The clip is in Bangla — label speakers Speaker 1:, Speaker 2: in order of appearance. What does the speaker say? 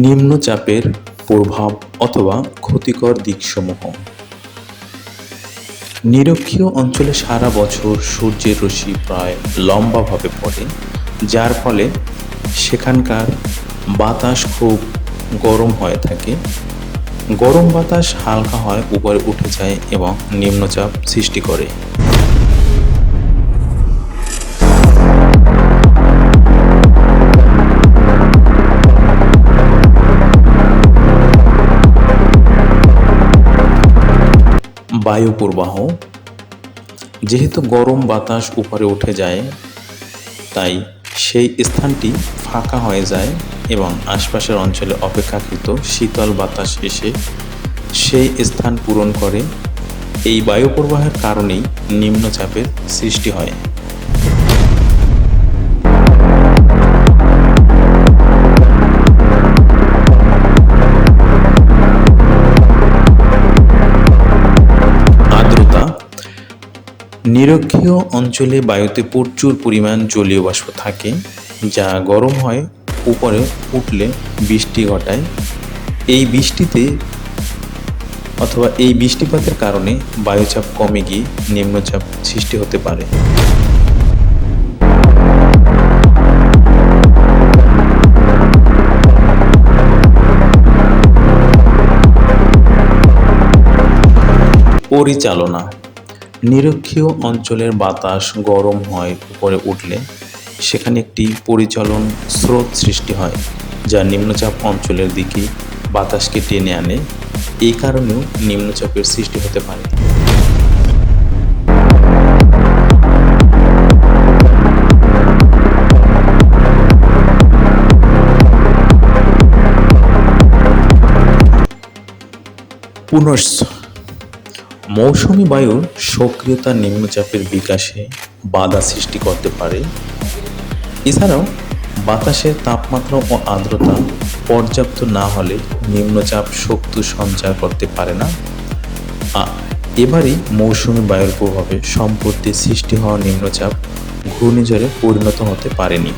Speaker 1: নিম্নচাপের প্রভাব অথবা ক্ষতিকর দিকসমূহ। নিরক্ষীয় অঞ্চলে সারা বছর সূর্যের রশ্মি প্রায় লম্বাভাবে পড়ে, যার ফলে সেখানকার বাতাস খুব গরম হয়ে থাকে। গরম বাতাস হালকা হয় উপরে উঠে যায় এবং নিম্নচাপ সৃষ্টি করে। বায়ু প্রবাহ। যেহেতু গরম বাতাস উপরে উঠে যায়, তাই সেই স্থানটি ফাঁকা হয়ে যায় এবং আশপাশের অঞ্চলে অপেক্ষাকৃত শীতল বাতাস এসে সেই স্থান পূরণ করে। এই বায়ু প্রবাহের কারণেই নিম্নচাপের সৃষ্টি হয়। আর্দ্রতা। নিরক্ষীয় অঞ্চলে বায়ুতে প্রচুর পরিমাণ জলীয় বাষ্প থাকে, যা গরম হয় উপরে উঠলে বৃষ্টি ঘটায়। এই বৃষ্টিতে অথবা এই বৃষ্টিপাতের কারণে বায়ুচাপ কমে গিয়ে নিম্নচাপ সৃষ্টি হতে পারে। পরিচালনা। নিরক্ষীয় অঞ্চলের বাতাস গরম হয় উপরে উঠলে সেখানে একটি পরিচলন স্রোত সৃষ্টি হয়, যা নিম্নচাপ অঞ্চলের দিকে বাতাসকে টেনে আনে। এই কারণেও নিম্নচাপের সৃষ্টি হতে পারে। পুনশ্চ মৌসুমী বায়ুর সক্রিয়তা নিম্নচাপের বিকাশে বাধা সৃষ্টি করতে পারে। এছাড়াও বাতাসের তাপমাত্রা ও আর্দ্রতা পর্যাপ্ত না হলে নিম্নচাপ শক্তি সঞ্চার করতে পারে না। এবারই মৌসুমী বায়ুর প্রভাবে সম্প্রতি সৃষ্টি হওয়া নিম্নচাপ ঘূর্ণিঝড়ে পরিণত হতে পারেনি।